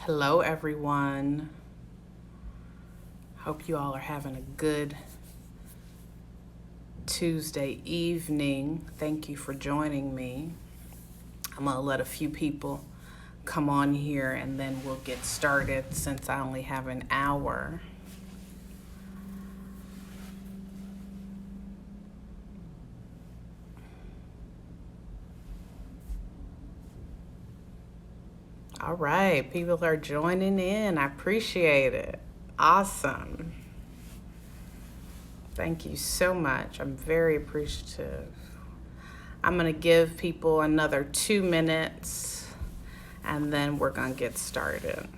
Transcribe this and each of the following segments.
Hello, everyone. Hope you all are having a good Tuesday evening. Thank you for joining me. I'm going to let a few people come on here and then we'll get started since I only have an hour. All right, people are joining in. I appreciate it. Awesome. Thank you so much. I'm very appreciative. I'm going to give people another 2 minutes and then we're going to get started.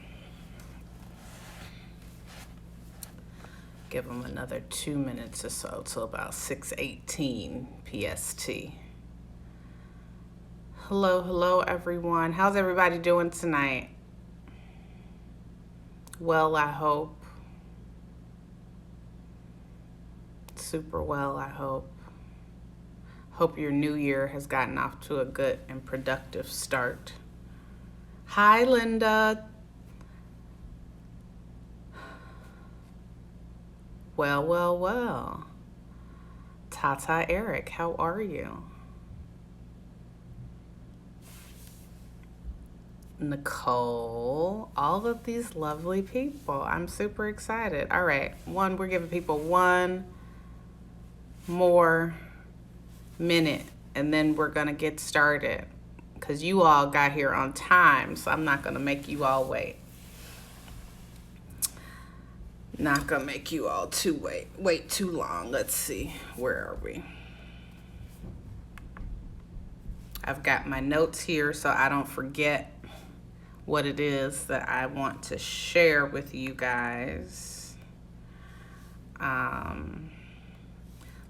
Give them another 2 minutes or so till about 6:18 PST. Hello, everyone. How's everybody doing tonight? Well, I hope. Super well, I hope. Hope your new year has gotten off to a good and productive start. Hi, Linda. Well. Tata Eric, how are you? Nicole, all of these lovely people. I'm super excited. All right, we're giving people one more minute and then we're gonna get started because you all got here on time, so I'm not gonna make you all wait. Not gonna make you all wait too long. Let's see, where are we? I've got my notes here so I don't forget what it is that I want to share with you guys.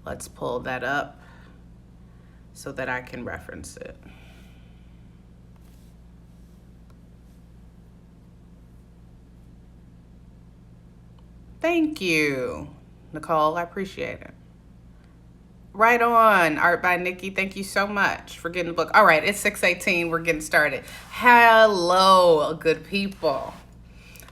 Let's pull that up so that I can reference it. Thank you, Nicole. I appreciate it. Right on. Art by Nikki. Thank you so much for getting the book. All right, it's 6:18. We're getting started. Hello, good people.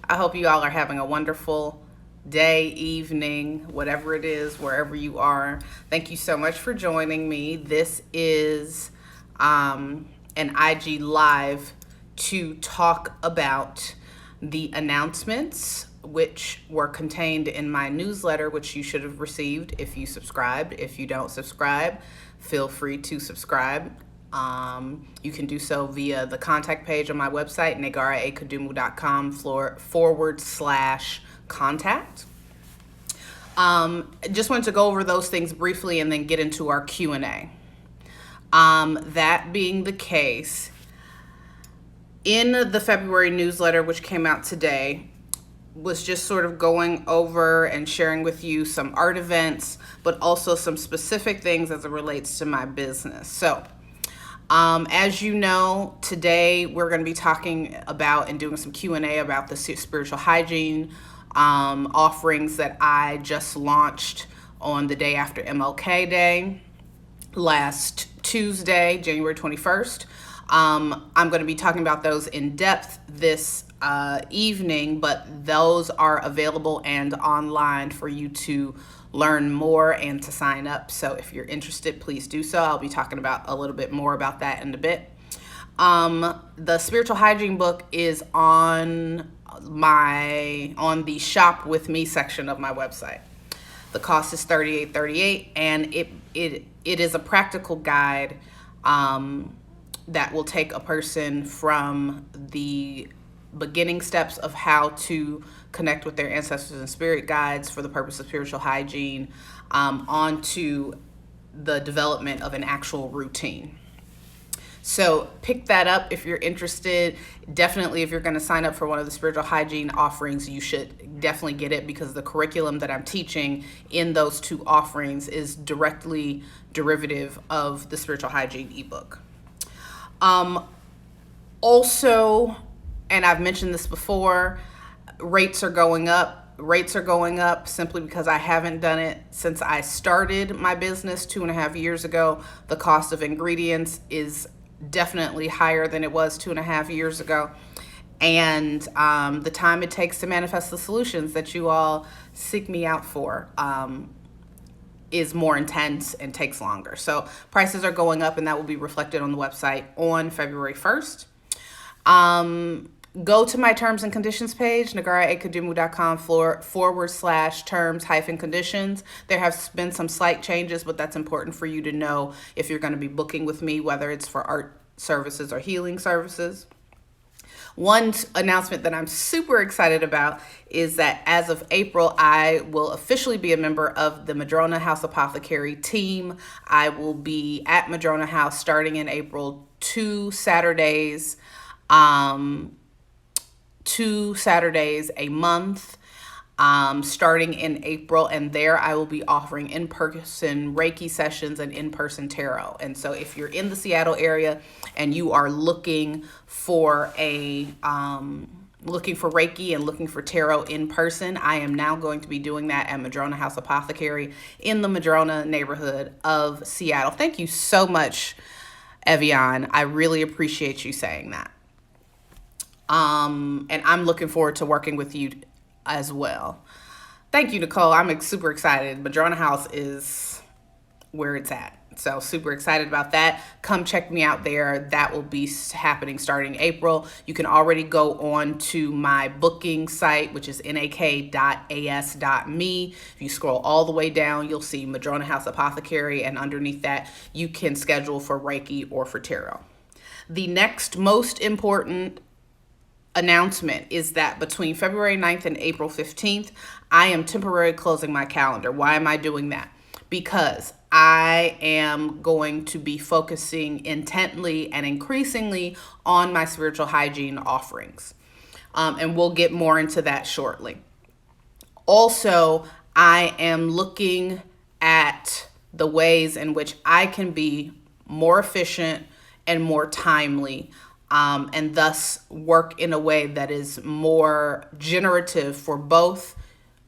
I hope you all are having a wonderful day, evening, whatever it is, wherever you are. Thank you so much for joining me. This is an IG Live to talk about the announcements which were contained in my newsletter, which you should have received if you subscribed. If you don't subscribe, feel free to subscribe. You can do so via the contact page on my website, negaraakadumu.com/contact. Just wanted to go over those things briefly and then get into our Q&A. That being the case, in the February newsletter, which came out today, was just sort of going over and sharing with you some art events, but also some specific things as it relates to my business. So, as you know, today we're going to be talking about and doing some Q&A about the spiritual hygiene offerings that I just launched on the day after MLK Day, last Tuesday, January 21st. I'm going to be talking about those in depth this evening, but those are available and online for you to learn more and to sign up. So if you're interested, please do so. I'll be talking about a little bit more about that in a bit. The spiritual hygiene book is on the shop with me section of my website. The cost is $38.38, and it is a practical guide that will take a person from the beginning steps of how to connect with their ancestors and spirit guides for the purpose of spiritual hygiene onto the development of an actual routine. So pick that up if you're interested. Definitely, if you're going to sign up for one of the spiritual hygiene offerings, you should definitely get it, because the curriculum that I'm teaching in those two offerings is directly derivative of the spiritual hygiene ebook. Also, and I've mentioned this before, rates are going up. Rates are going up simply because I haven't done it since I started my business 2.5 years ago. The cost of ingredients is definitely higher than it was 2.5 years ago. and the time it takes to manifest the solutions that you all seek me out for is more intense and takes longer. So prices are going up, and that will be reflected on the website on February 1st. Go to my terms and conditions page, nagaraakadumu.com/terms-conditions. There have been some slight changes, but that's important for you to know if you're going to be booking with me, whether it's for art services or healing services. One announcement that I'm super excited about is that as of April, I will officially be a member of the Madrona House Apothecary team. I will be at Madrona House starting in April, 2 Saturdays a month, starting in April, and there I will be offering in-person Reiki sessions and in-person tarot. And so if you're in the Seattle area and you are looking for Reiki and looking for tarot in person, I am now going to be doing that at Madrona House Apothecary in the Madrona neighborhood of Seattle. Thank you so much, Evian. I really appreciate you saying that. And I'm looking forward to working with you as well. Thank you, Nicole. I'm super excited. Madrona House is where it's at. So super excited about that. Come check me out there. That will be happening starting April. You can already go on to my booking site, which is nak.as.me. If you scroll all the way down, you'll see Madrona House Apothecary, and underneath that, you can schedule for Reiki or for tarot. The next most important announcement is that between February 9th and April 15th, I am temporarily closing my calendar. Why am I doing that? Because I am going to be focusing intently and increasingly on my spiritual hygiene offerings. And we'll get more into that shortly. Also, I am looking at the ways in which I can be more efficient and more timely, and thus work in a way that is more generative for both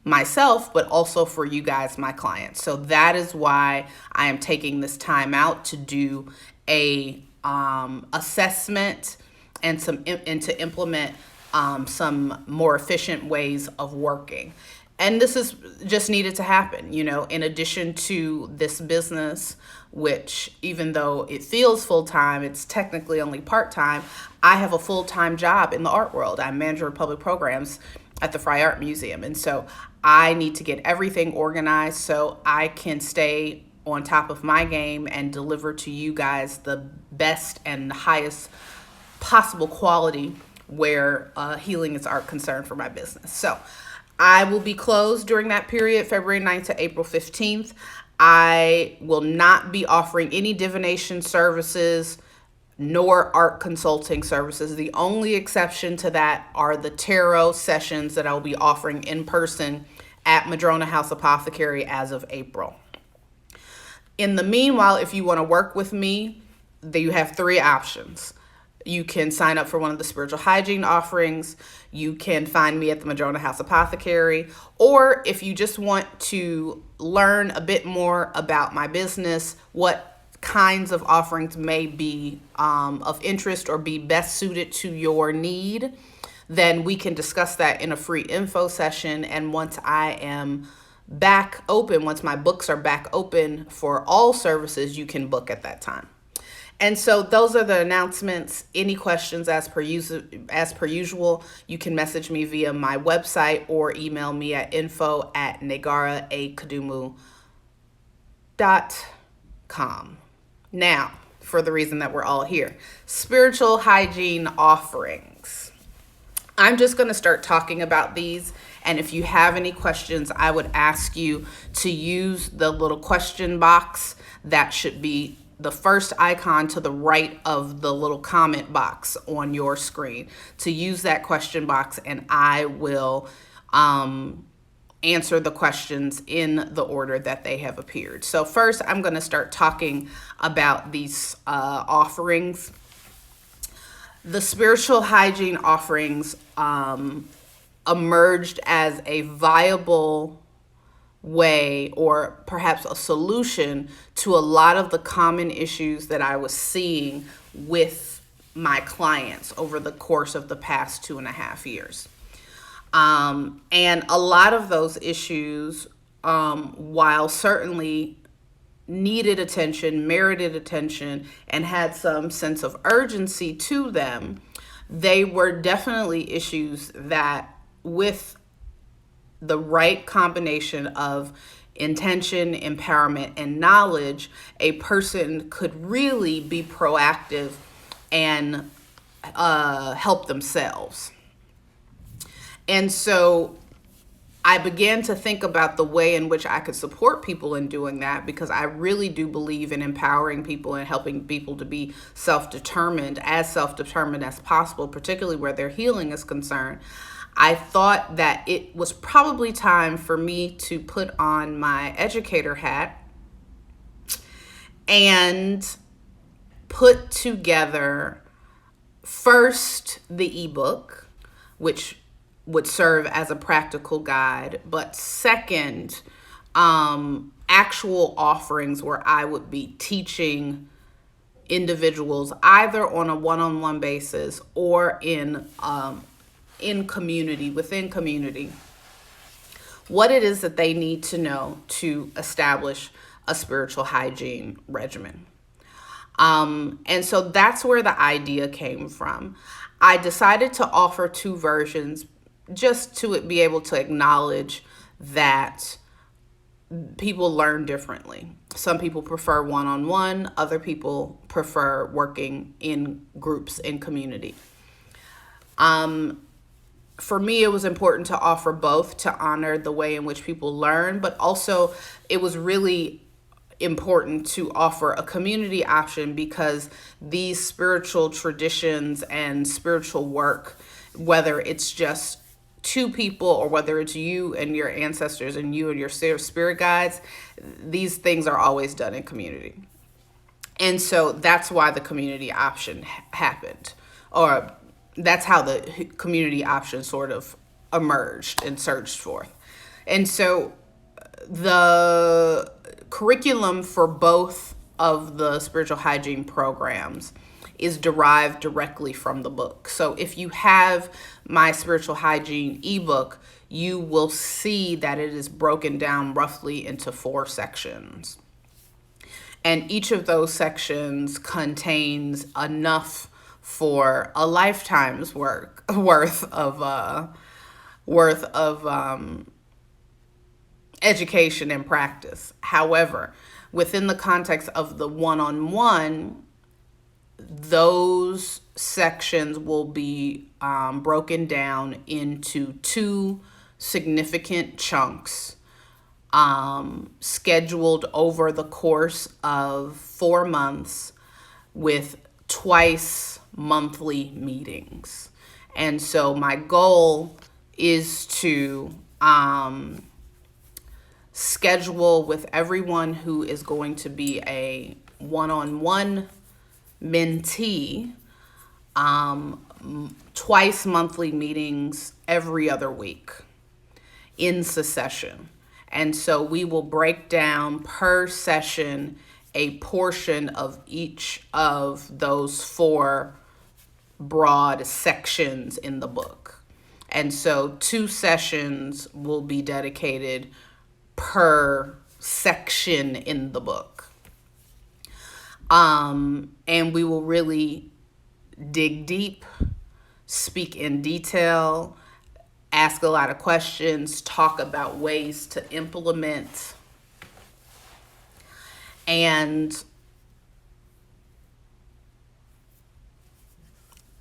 myself, but also for you guys, my clients. So that is why I am taking this time out to do a assessment and to implement some more efficient ways of working. And this is just needed to happen, in addition to this business, which even though it feels full-time, it's technically only part-time. I have a full-time job in the art world. I'm manager of public programs at the Fry Art Museum. And so I need to get everything organized so I can stay on top of my game and deliver to you guys the best and highest possible quality where healing is art concerned for my business. So I will be closed during that period, February 9th to April 15th. I will not be offering any divination services nor art consulting services. The only exception to that are the tarot sessions that I will be offering in person at Madrona House Apothecary as of April. In the meanwhile, if you want to work with me, you have 3 options. You can sign up for one of the spiritual hygiene offerings. You can find me at the Madrona House Apothecary. Or if you just want to learn a bit more about my business, what kinds of offerings may be of interest or be best suited to your need, then we can discuss that in a free info session. And once I am back open, once my books are back open for all services, you can book at that time. And so those are the announcements. Any questions as per usual, you can message me via my website or email me at info@nagaraakadumu.com. Now, for the reason that we're all here, spiritual hygiene offerings. I'm just going to start talking about these. And if you have any questions, I would ask you to use the little question box that should be the first icon to the right of the little comment box on your screen, to use that question box, and I will answer the questions in the order that they have appeared. So first, I'm going to start talking about these offerings. The spiritual hygiene offerings emerged as a viable way, or perhaps a solution to a lot of the common issues that I was seeing with my clients over the course of the past 2.5 years. And a lot of those issues, while certainly needed attention, merited attention, and had some sense of urgency to them, they were definitely issues that, with the right combination of intention, empowerment, and knowledge, a person could really be proactive and help themselves. And so I began to think about the way in which I could support people in doing that, because I really do believe in empowering people and helping people to be self-determined as possible, particularly where their healing is concerned. I thought that it was probably time for me to put on my educator hat and put together first the ebook, which would serve as a practical guide, but second, actual offerings where I would be teaching individuals either on a one-on-one basis or in community, within community, what it is that they need to know to establish a spiritual hygiene regimen. And so that's where the idea came from. I decided to offer two versions just to be able to acknowledge that people learn differently. Some people prefer one-on-one, other people prefer working in groups, in community. For me, it was important to offer both to honor the way in which people learn, but also it was really important to offer a community option, because these spiritual traditions and spiritual work, whether it's just two people or whether it's you and your ancestors and you and your spirit guides, these things are always done in community. And so that's why the community option happened, or that's how the community option sort of emerged and surged forth. And so the curriculum for both of the spiritual hygiene programs is derived directly from the book. So if you have my spiritual hygiene ebook, you will see that it is broken down roughly into 4 sections. And each of those sections contains enough for a lifetime's worth of education and practice. However, within the context of the one-on-one, those sections will be broken down into 2 significant chunks, scheduled over the course of 4 months with twice monthly meetings. And so my goal is to schedule with everyone who is going to be a one-on-one mentee, twice monthly meetings every other week in succession. And so we will break down per session a portion of each of those 4 broad sections in the book. And so 2 sessions will be dedicated per section in the book. And we will really dig deep, speak in detail, ask a lot of questions, talk about ways to implement, and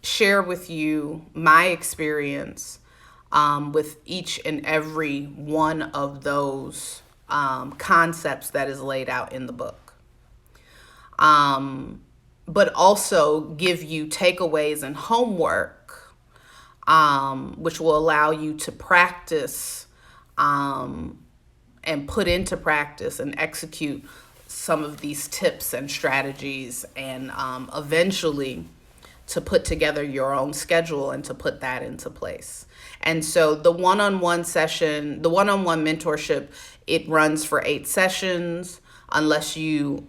share with you my experience with each and every one of those concepts that is laid out in the book. But also give you takeaways and homework, which will allow you to practice and put into practice and execute some of these tips and strategies, and eventually to put together your own schedule and to put that into place. And so the one-on-one session, the one-on-one mentorship, it runs for 8 sessions unless you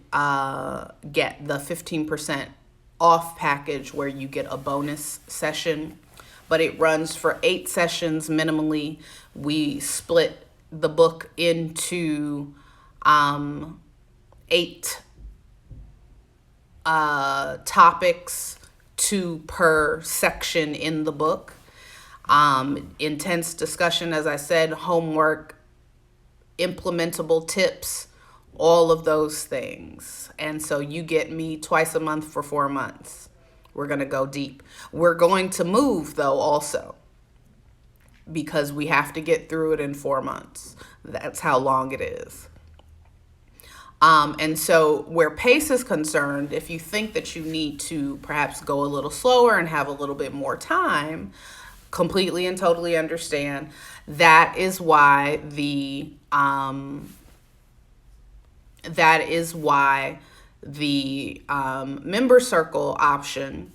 get the 15% off package where you get a bonus session, but it runs for 8 sessions minimally. We split the book into 8 topics, 2 per section in the book. Intense discussion, as I said, homework, implementable tips, all of those things. And so you get me twice a month for 4 months. We're going to go deep. We're going to move, though, also, because we have to get through it in 4 months. That's how long it is. And so where pace is concerned, if you think that you need to perhaps go a little slower and have a little bit more time, completely and totally understand. That is why the member circle option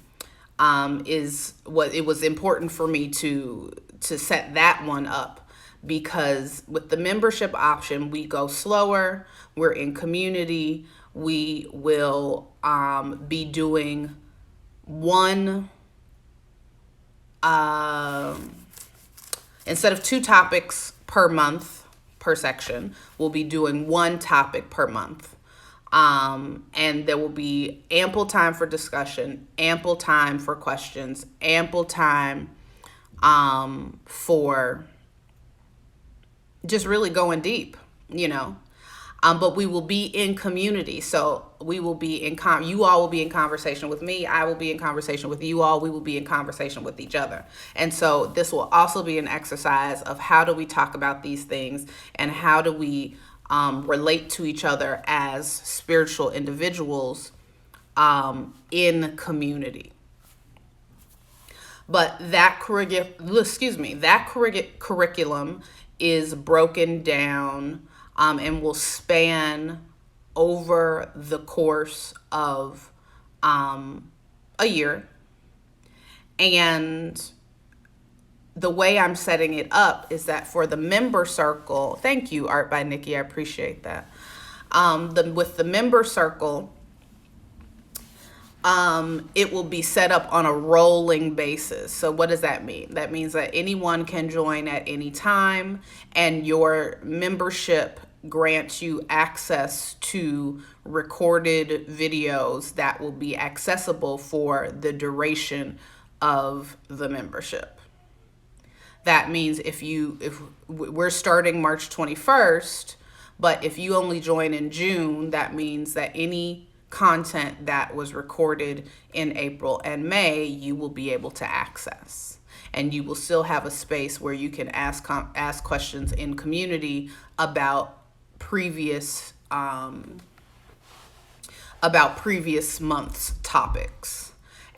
is what it was important for me to set that one up, because with the membership option, we go slower, we're in community, we will be doing one, instead of 2 topics per month per section, we'll be doing 1 topic per month. And there will be ample time for discussion, ample time for questions, ample time for just really going deep, but we will be in community. So we will be you all will be in conversation with me. I will be in conversation with you all. We will be in conversation with each other. And so this will also be an exercise of how do we talk about these things and how do we relate to each other as spiritual individuals in community. But that curriculum is broken down and will span over the course of a year. And the way I'm setting it up is that for the member circle, thank you, Art by Nikki, I appreciate that. With the member circle, it will be set up on a rolling basis. So what does that mean? That means that anyone can join at any time, and your membership grants you access to recorded videos that will be accessible for the duration of the membership. That means if we're starting March 21st, but if you only join in June, that means that any content that was recorded in April and May, you will be able to access. And you will still have a space where you can ask questions in community about previous month's topics.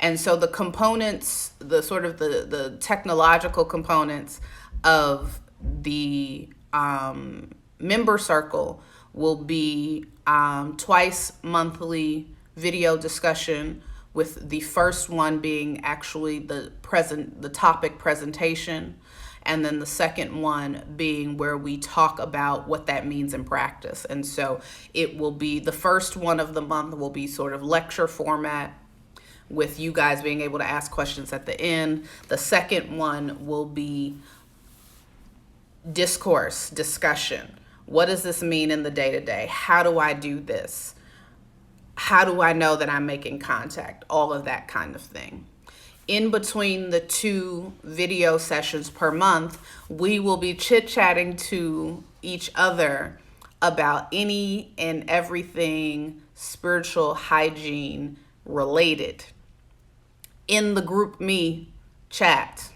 And so the components, the technological components of the member circle will be twice monthly video discussion, with the first one being actually the topic presentation, and then the second one being where we talk about what that means in practice. And so it will be, the first one of the month will be sort of lecture format, with you guys being able to ask questions at the end. The second one will be discussion. What does this mean in the day-to-day? How do I do this? How do I know that I'm making contact? All of that kind of thing. In between the 2 video sessions per month, we will be chit-chatting to each other about any and everything spiritual hygiene related in the Group Me chat,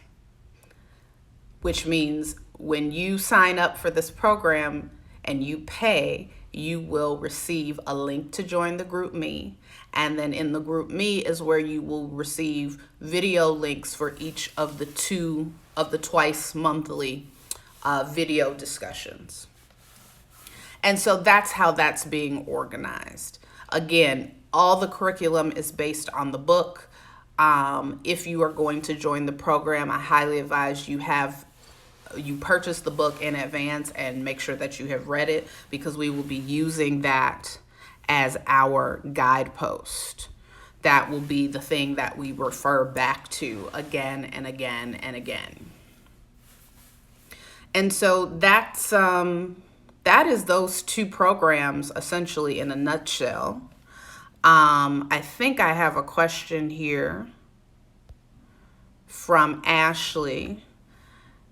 which means when you sign up for this program and you pay, you will receive a link to join the Group Me. And then in the Group Me is where you will receive video links for each of the 2 of the twice monthly video discussions. And so that's how that's being organized. Again, all the curriculum is based on the book. If you are going to join the program, I highly advise you purchase the book in advance and make sure that you have read it, because we will be using that as our guidepost that will be the thing that we refer back to again and again and again. And so that is those two programs essentially in a nutshell. I think I have a question here from Ashley.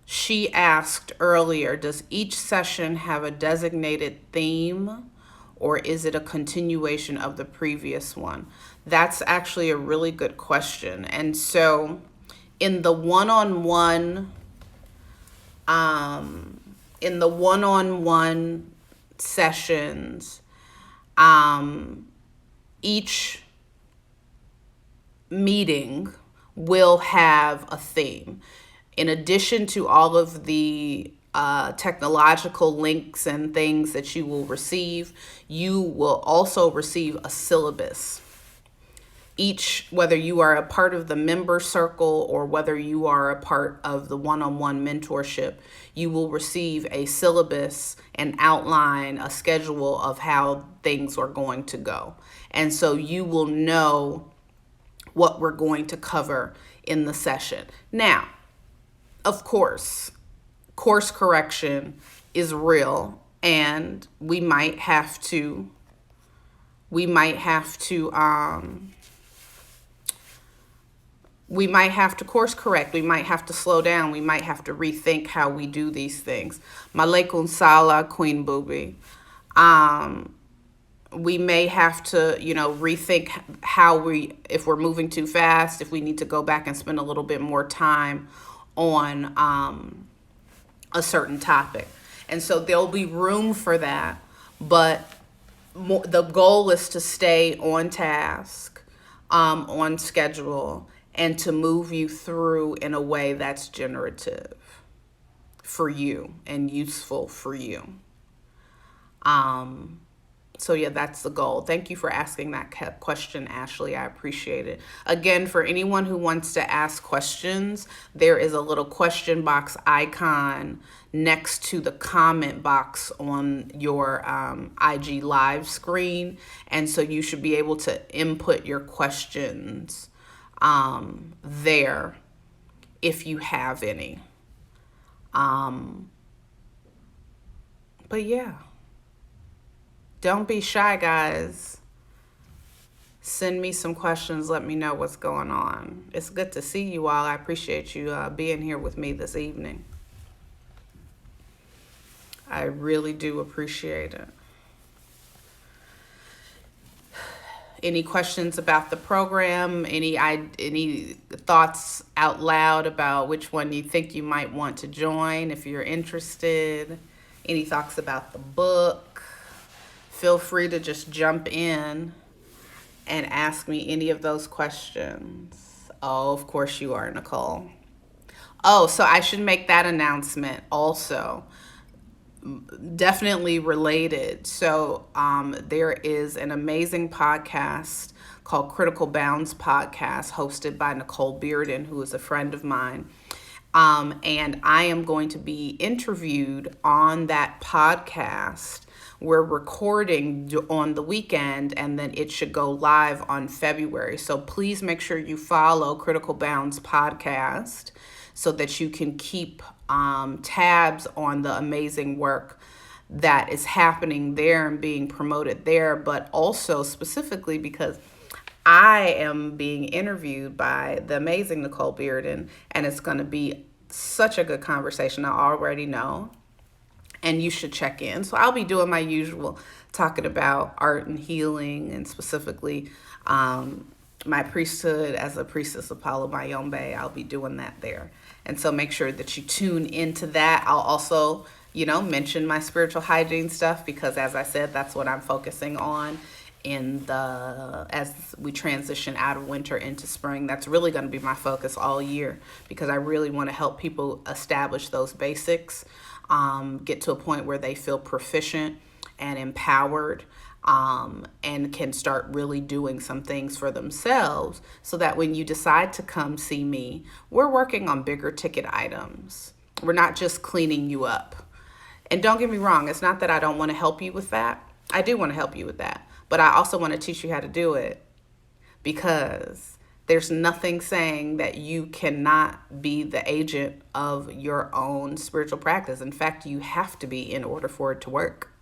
She asked earlier, does each session have a designated theme, or is it a continuation of the previous one? That's actually a really good question. And so in the one-on-one sessions, each meeting will have a theme. In addition to all of the technological links and things that you will receive, you will also receive a syllabus. Whether you are a part of the member circle or whether you are a part of the one-on-one mentorship, you will receive a syllabus, an outline, a schedule of how things are going to go. And so you will know what we're going to cover in the session. Now, of course, course correction is real, and we might have to course correct. We might have to slow down. We might have to rethink how we do these things. Malekun Sala, Queen Booby. We may have to, rethink if we're moving too fast, if we need to go back and spend a little bit more time on a certain topic. And so there'll be room for that, but the goal is to stay on task, on schedule, and to move you through in a way that's generative for you and useful for you. So yeah, that's the goal. Thank you for asking that question, Ashley. I appreciate it. Again, for anyone who wants to ask questions, there is a little question box icon next to the comment box on your IG live screen. And so you should be able to input your questions there if you have any. But yeah. Don't be shy, guys. Send me some questions. Let me know what's going on. It's good to see you all. I appreciate you being here with me this evening. I really do appreciate it. Any questions about the program? Any thoughts out loud about which one you think you might want to join if you're interested? Any thoughts about the book? Feel free to just jump in and ask me any of those questions. Oh, of course you are, Nicole. Oh, so I should make that announcement also. Definitely related. So there is an amazing podcast called Critical Bounds Podcast, hosted by Nicole Bearden, who is a friend of mine. And I am going to be interviewed on that podcast. We're recording on the weekend, and then it should go live on February. So please make sure you follow Critical Bounds Podcast so that you can keep tabs on the amazing work that is happening there and being promoted there, but also specifically because I am being interviewed by the amazing Nicole Bearden, and it's going to be such a good conversation. I already know. And you should check in. So I'll be doing my usual, talking about art and healing, and specifically my priesthood as a priestess of Palo Mayombe. I'll be doing that there. And so make sure that you tune into that. I'll also, mention my spiritual hygiene stuff, because as I said, that's what I'm focusing on as we transition out of winter into spring. That's really going to be my focus all year, because I really want to help people establish those basics. Get to a point where they feel proficient and empowered, and can start really doing some things for themselves, so that when you decide to come see me, we're working on bigger ticket items. We're not just cleaning you up. And don't get me wrong, it's not that I don't want to help you with that. I do want to help you with that, but I also want to teach you how to do it, because there's nothing saying that you cannot be the agent of your own spiritual practice. In fact, you have to be in order for it to work.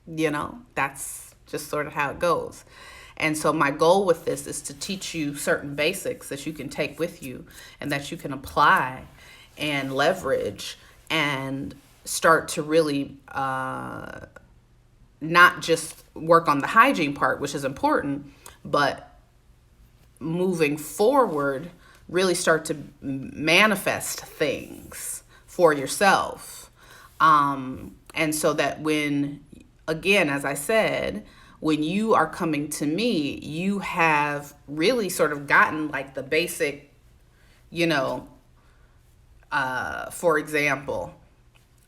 That's just sort of how it goes. And so my goal with this is to teach you certain basics that you can take with you and that you can apply and leverage and start to really not just work on the hygiene part, which is important, but moving forward, really start to manifest things for yourself. And so that when, again, as I said, when you are coming to me, you have really sort of gotten like the basic, for example,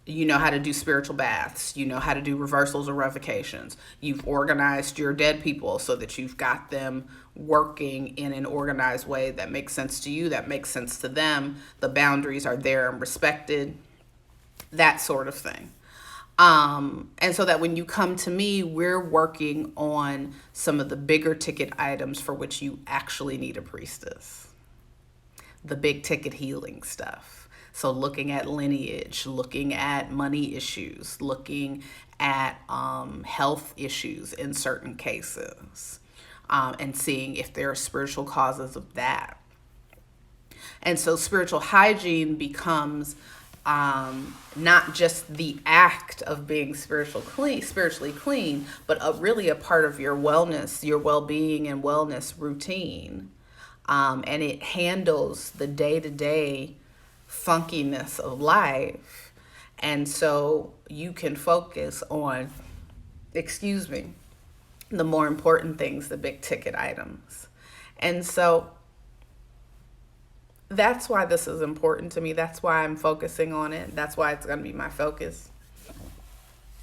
you know how to do spiritual baths. You know how to do reversals or revocations. You've organized your dead people so that you've got them working in an organized way that makes sense to you, that makes sense to them. The boundaries are there and respected, that sort of thing. And so that when you come to me, we're working on some of the bigger ticket items for which you actually need a priestess. The big ticket healing stuff. So looking at lineage, looking at money issues, looking at health issues in certain cases, and seeing if there are spiritual causes of that. And so spiritual hygiene becomes not just the act of being spiritually clean, but really a part of your wellness, your well-being and wellness routine. And it handles the day-to-day funkiness of life. And so you can focus on, the more important things, the big ticket items. And so that's why this is important to me. That's why I'm focusing on it. That's why it's going to be my focus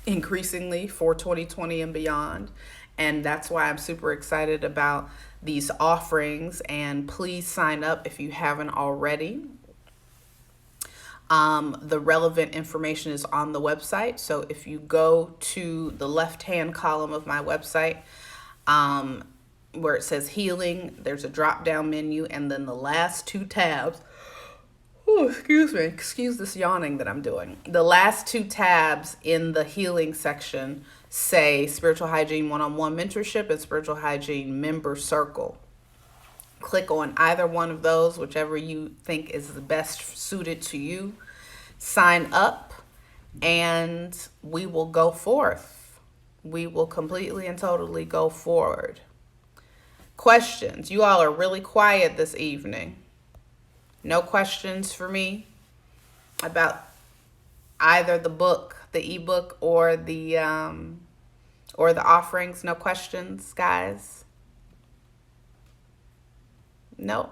increasingly for 2020 and beyond. And that's why I'm super excited about these offerings. And please sign up if you haven't already. The relevant information is on the website. So if you go to the left-hand column of my website, where it says healing, there's a drop-down menu, and then the last two tabs, excuse this yawning that I'm doing. The last two tabs in the healing section say Spiritual Hygiene One-on-One Mentorship and Spiritual Hygiene Member Circle. Click on either one of those, whichever you think is the best suited to you. Sign up, and we will go forth. We will completely and totally go forward. Questions? You all are really quiet this evening. No questions for me about either the book, the ebook, or the offerings. No questions, guys? No.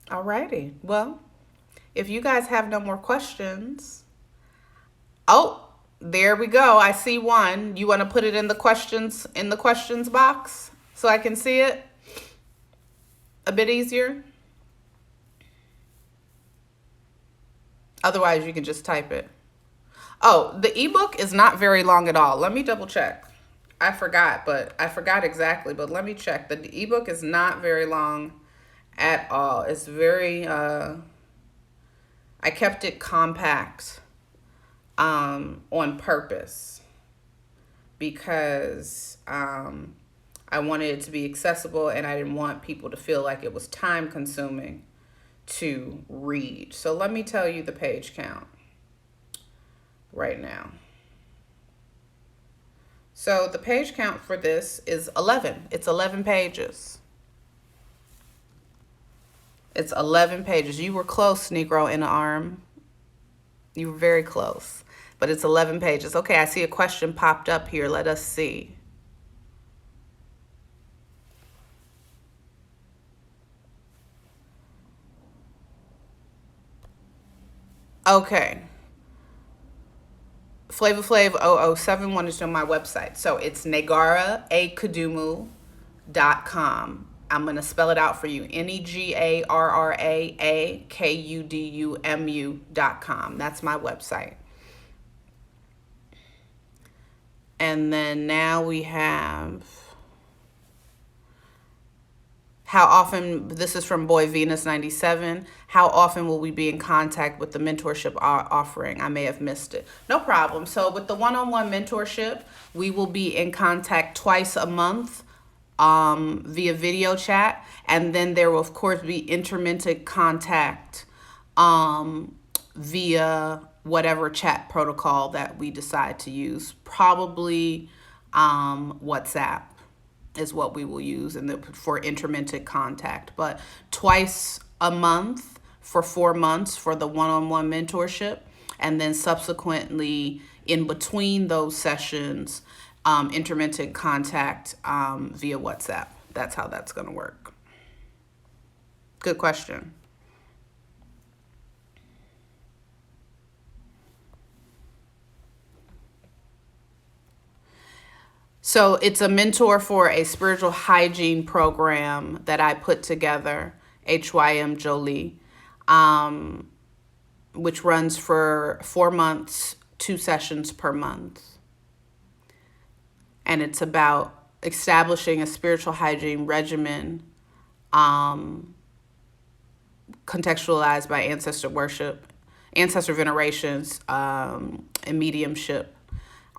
Alrighty. Well, if you guys have no more questions, there we go. I see one. You want to put it in the questions box so I can see it a bit easier? Otherwise, you can just type it. Oh, the ebook is not very long at all. Let me double check. I forgot exactly, but let me check. The ebook is not very long at all. It's very, I kept it compact on purpose because I wanted it to be accessible and I didn't want people to feel like it was time consuming to read. So let me tell you the page count right now. So the page count for this is 11. It's 11 pages. It's 11 pages. You were close, Negro in the arm. You were very close. But it's 11 pages. Okay, I see a question popped up here. Let us see. Okay. Flavor Flav 007 wanted to know my website. So it's negarraakadumu.com. I'm going to spell it out for you. negarraakakudumu.com. That's my website. And then now we have how often, this is from Boy Venus 97, how often will we be in contact with the mentorship offering? I may have missed it. No problem. So with the one-on-one mentorship, we will be in contact twice a month via video chat. And then there will, of course, be intermittent contact via whatever chat protocol that we decide to use. Probably WhatsApp is what we will use for intermittent contact. But twice a month for 4 months for the one-on-one mentorship, and then subsequently in between those sessions, intermittent contact via WhatsApp. That's how that's going to work. Good question. So it's a mentor for a spiritual hygiene program that I put together, HYM Jolie, which runs for 4 months, 2 sessions per month. And it's about establishing a spiritual hygiene regimen contextualized by ancestor worship, ancestor venerations, and mediumship,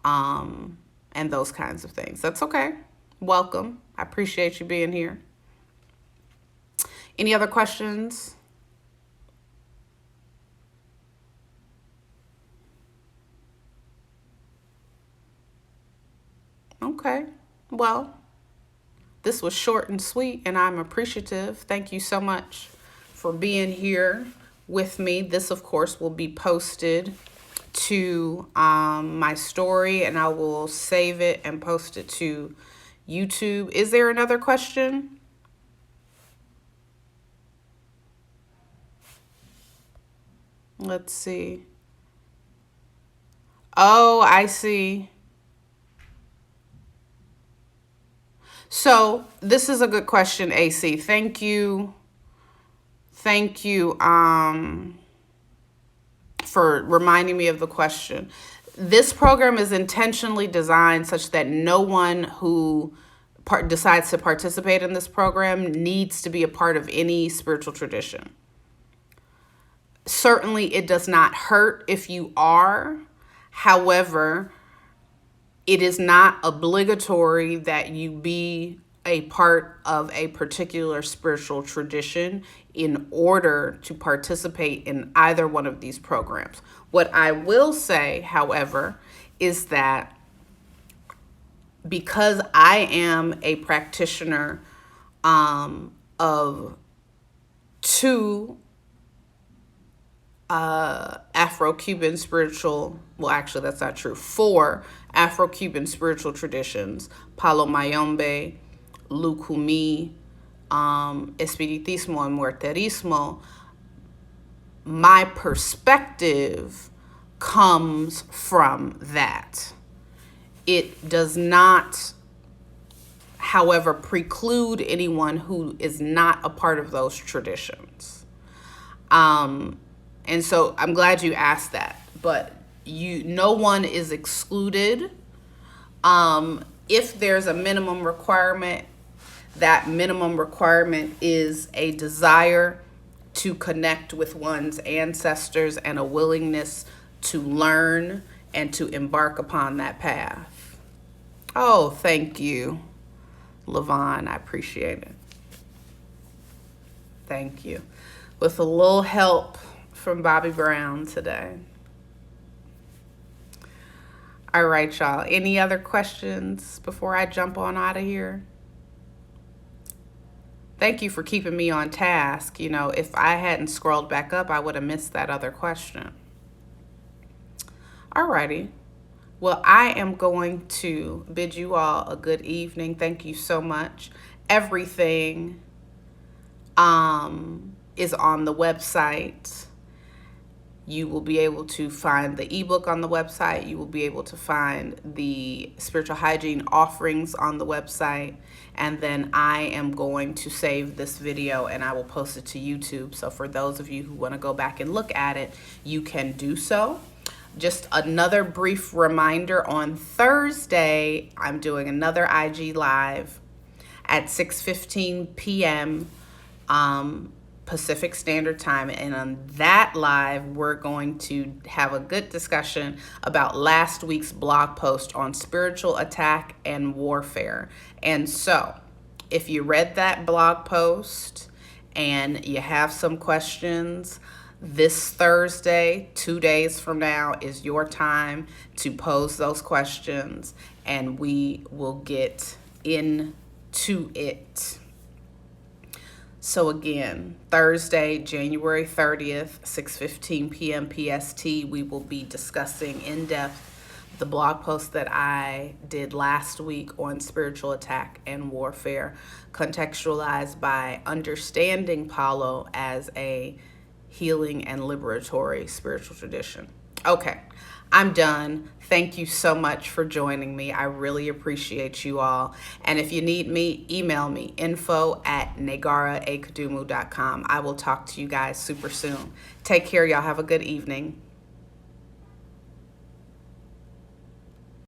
and those kinds of things. That's okay. Welcome. I appreciate you being here. Any other questions? Okay. Well, this was short and sweet, and I'm appreciative. Thank you so much for being here with me. This, of course, will be posted to my story, and I will save it and post it to YouTube. Is there another question? Let's see. Oh, I see. So this is a good question, AC. Thank you. Thank you for reminding me of the question. This program is intentionally designed such that no one who decides to participate in this program needs to be a part of any spiritual tradition. Certainly, it does not hurt if you are. However, it is not obligatory that you be a part of a particular spiritual tradition in order to participate in either one of these programs. What I will say, however, is that because I am a practitioner of 2 Afro-Cuban spiritual, well, actually, that's not true, 4 Afro-Cuban spiritual traditions, Palo Mayombe, Lucumi, Espiritismo, and Muerterismo, my perspective comes from that. It does not, however, preclude anyone who is not a part of those traditions. And so I'm glad you asked that, but no one is excluded. If there's a minimum requirement, that minimum requirement is a desire to connect with one's ancestors and a willingness to learn and to embark upon that path. Oh, thank you, Levon. I appreciate it. Thank you. With a little help from Bobby Brown today. All right, y'all. Any other questions before I jump on out of here? Thank you for keeping me on task. You know, if I hadn't scrolled back up, I would have missed that other question. All righty. Well, I am going to bid you all a good evening. Thank you so much. Everything is on the website. You will be able to find the ebook on the website. You will be able to find the spiritual hygiene offerings on the website. And then I am going to save this video and I will post it to YouTube. So for those of you who want to go back and look at it, you can do so. Just another brief reminder, on Thursday, I'm doing another IG Live at 6:15 p.m. Pacific Standard Time. And on that live, we're going to have a good discussion about last week's blog post on spiritual attack and warfare. And so, if you read that blog post and you have some questions, this Thursday, 2 days from now, is your time to pose those questions, and we will get into it. So again, Thursday, January 30th, 6:15 p.m. PST, we will be discussing in depth the blog post that I did last week on spiritual attack and warfare, contextualized by understanding Palo as a healing and liberatory spiritual tradition. Okay, I'm done. Thank you so much for joining me. I really appreciate you all. And if you need me, email me, info@negaraakadumu.com. I will talk to you guys super soon. Take care. Y'all have a good evening.